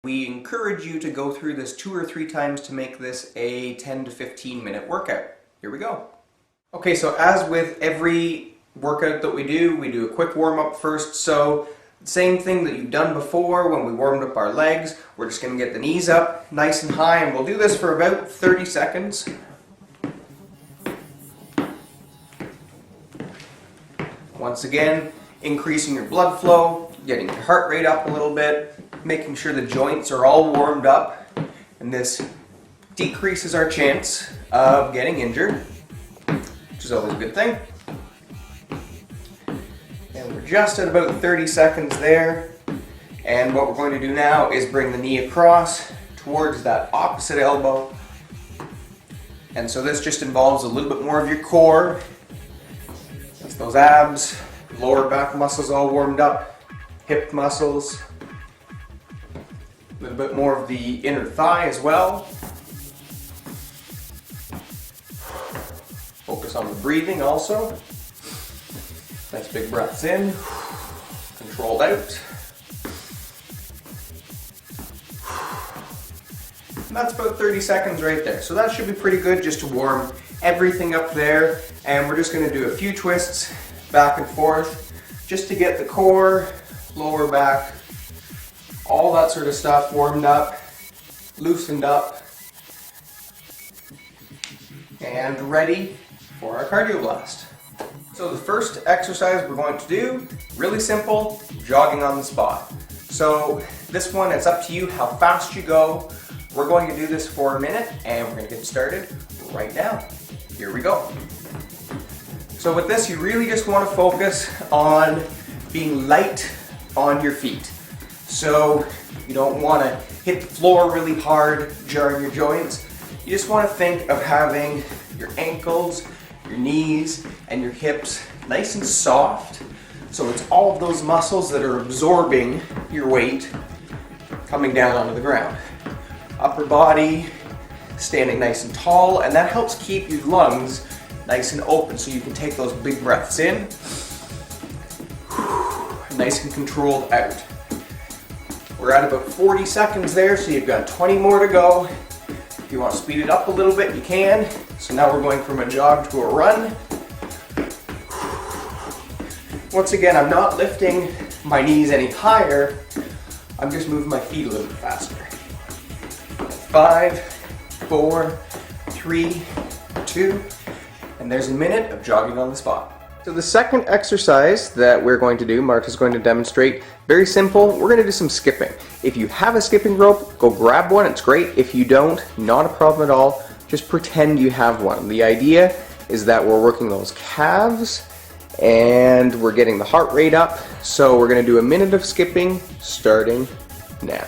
We encourage you to go through this 2 or 3 times to make this a 10 to 15 minute workout. Here we go. Okay, so as with every workout that we do a quick warm up first. So same thing that you've done before when we warmed up our legs. We're just going to get the knees up nice and high, and we'll do this for about 30 seconds. Once again, increasing your blood flow, getting your heart rate up a little bit, making sure the joints are all warmed up, and this decreases our chance of getting injured, which is always a good thing. And we're just at about 30 seconds there, and what we're going to do now is bring the knee across towards that opposite elbow, and so this just involves a little bit more of your core. That's those abs, lower back muscles all warmed up, hip muscles, a little bit more of the inner thigh as well. Focus on the breathing also. Nice big breaths in, controlled out. And that's about 30 seconds right there. So that should be pretty good just to warm everything up there. And we're just going to do a few twists back and forth just to get the core, lower back, all that sort of stuff warmed up, loosened up, and ready for our cardio blast. So the first exercise we're going to do, really simple, jogging on the spot. So this one, it's up to you how fast you go. We're going to do this for a minute, and we're going to get started right now. Here we go. So with this, you really just want to focus on being light on your feet. So you don't want to hit the floor really hard, jarring your joints. You just want to think of having your ankles, your knees, and your hips nice and soft. So it's all of those muscles that are absorbing your weight coming down onto the ground. Upper body standing nice and tall, and that helps keep your lungs nice and open so you can take those big breaths in, nice and controlled out. We're at about 40 seconds there, so you've got 20 more to go. If you want to speed it up a little bit, you can. So now we're going from a jog to a run. Once again, I'm not lifting my knees any higher. I'm just moving my feet a little bit faster. 5, 4, 3, 2, and there's a minute of jogging on the spot. So the second exercise that we're going to do, Mark is going to demonstrate, very simple. We're going to do some skipping. If you have a skipping rope, go grab one, it's great. If you don't, not a problem at all. Just pretend you have one. The idea is that we're working those calves and we're getting the heart rate up. So we're going to do a minute of skipping starting now.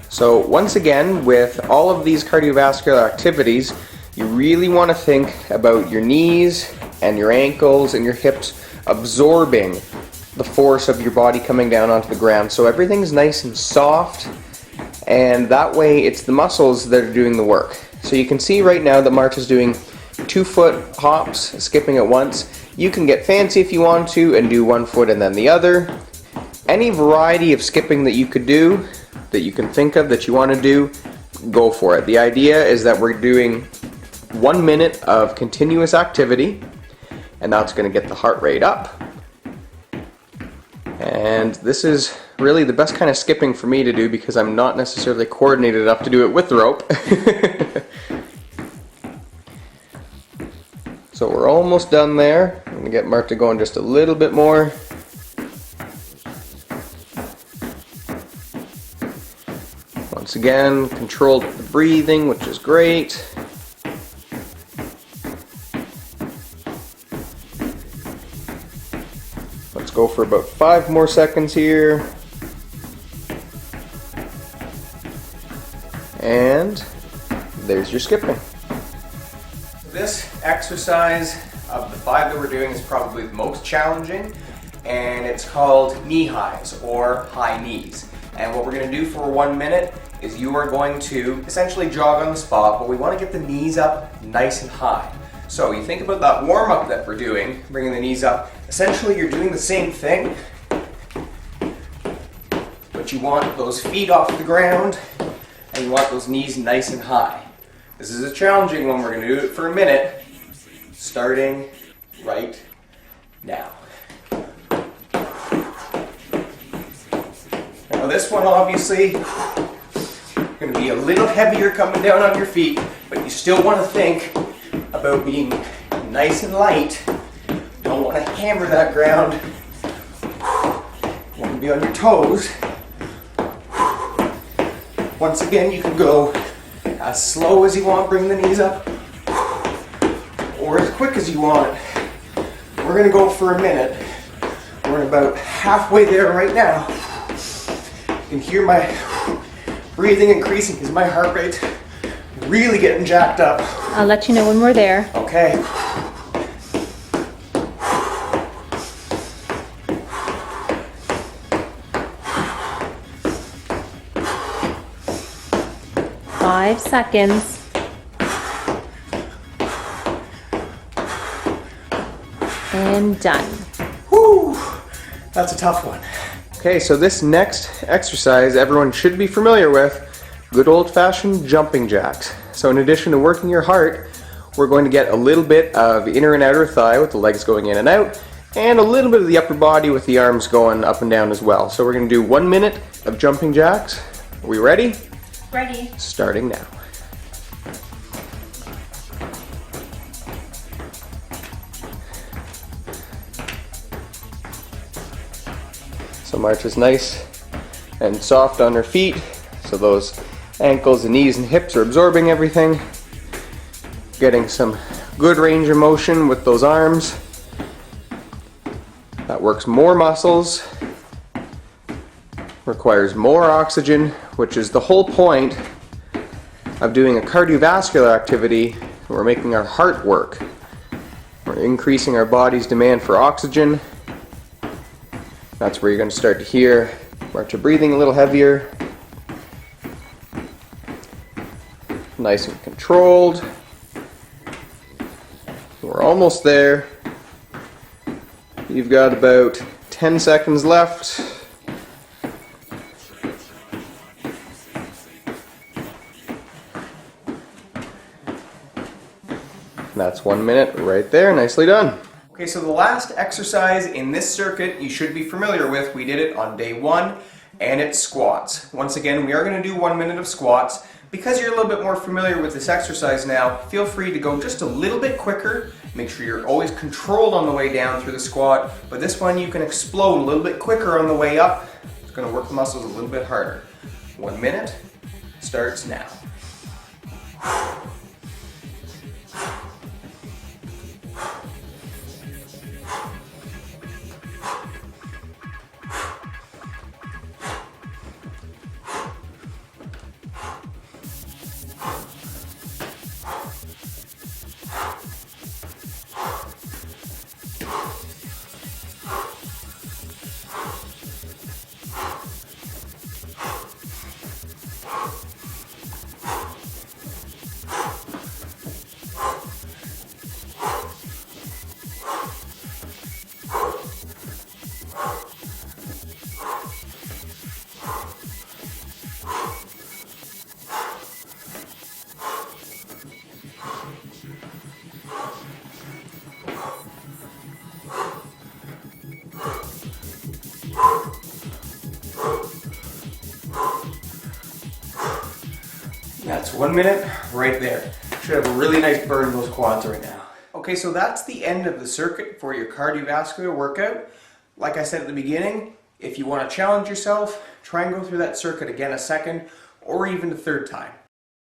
So once again, with all of these cardiovascular activities, you really want to think about your knees and your ankles and your hips absorbing the force of your body coming down onto the ground. So everything's nice and soft, and that way it's the muscles that are doing the work. So you can see right now that Mark is doing 2-foot hops, skipping at once. You can get fancy if you want to and do 1 foot and then the other. Any variety of skipping that you could do, that you can think of that you want to do, go for it. The idea is that we're doing 1 minute of continuous activity, and that's going to get the heart rate up. And this is really the best kind of skipping for me to do because I'm not necessarily coordinated enough to do it with the rope. So we're almost done there. I'm going to get Mark to go in just a little bit more. Once again, controlled with the breathing, which is great. Let's go for about 5 more seconds here. And there's your skipping. This exercise of the 5 that we're doing is probably the most challenging, and it's called knee highs or high knees. And what we're going to do for 1 minute is you are going to essentially jog on the spot, but we want to get the knees up nice and high. So you think about that warm-up that we're doing, bringing the knees up. Essentially, you're doing the same thing, but but you want those feet off the ground and you want those knees nice and high. This is a challenging one. We're going to do it for a minute, starting right now. Now this one obviously going to be a little heavier coming down on your feet, but you still want to think about being nice and light. You don't want to hammer that ground. You want to be on your toes. Once again, you can go as slow as you want, bring the knees up, or as quick as you want. We're going to go for a minute. We're about halfway there right now. You can hear my breathing increasing because my heart rate really getting jacked up. I'll let you know when we're there. Okay. Five seconds. And done. Whew, that's a tough one. Okay, so this next exercise everyone should be familiar with, good old-fashioned jumping jacks. So in addition to working your heart, we're going to get a little bit of inner and outer thigh with the legs going in and out, and a little bit of the upper body with the arms going up and down as well. So we're going to do 1 minute of jumping jacks. Are we ready? Ready. Starting now. So March is nice and soft on her feet, so those ankles and knees and hips are absorbing everything. Getting some good range of motion with those arms. That works more muscles, requires more oxygen, which is the whole point of doing a cardiovascular activity. We're making our heart work. We're increasing our body's demand for oxygen. That's where you're going to start to hear Marcia breathing a little heavier. Nice and controlled. We're almost there. You've got about 10 seconds left. That's 1 minute right there. Nicely done. Okay, so the last exercise in this circuit you should be familiar with. We did it on day 1, and it's squats. Once again, we are going to do 1 minute of squats. Because you're a little bit more familiar with this exercise now, feel free to go just a little bit quicker. Make sure you're always controlled on the way down through the squat, but this one you can explode a little bit quicker on the way up. It's going to work the muscles a little bit harder. 1 minute starts now. That's 1 minute right there. Should have a really nice burn in those quads right now. Okay, so that's the end of the circuit for your cardiovascular workout. Like I said at the beginning, if you want to challenge yourself, try and go through that circuit again a second or even a third time.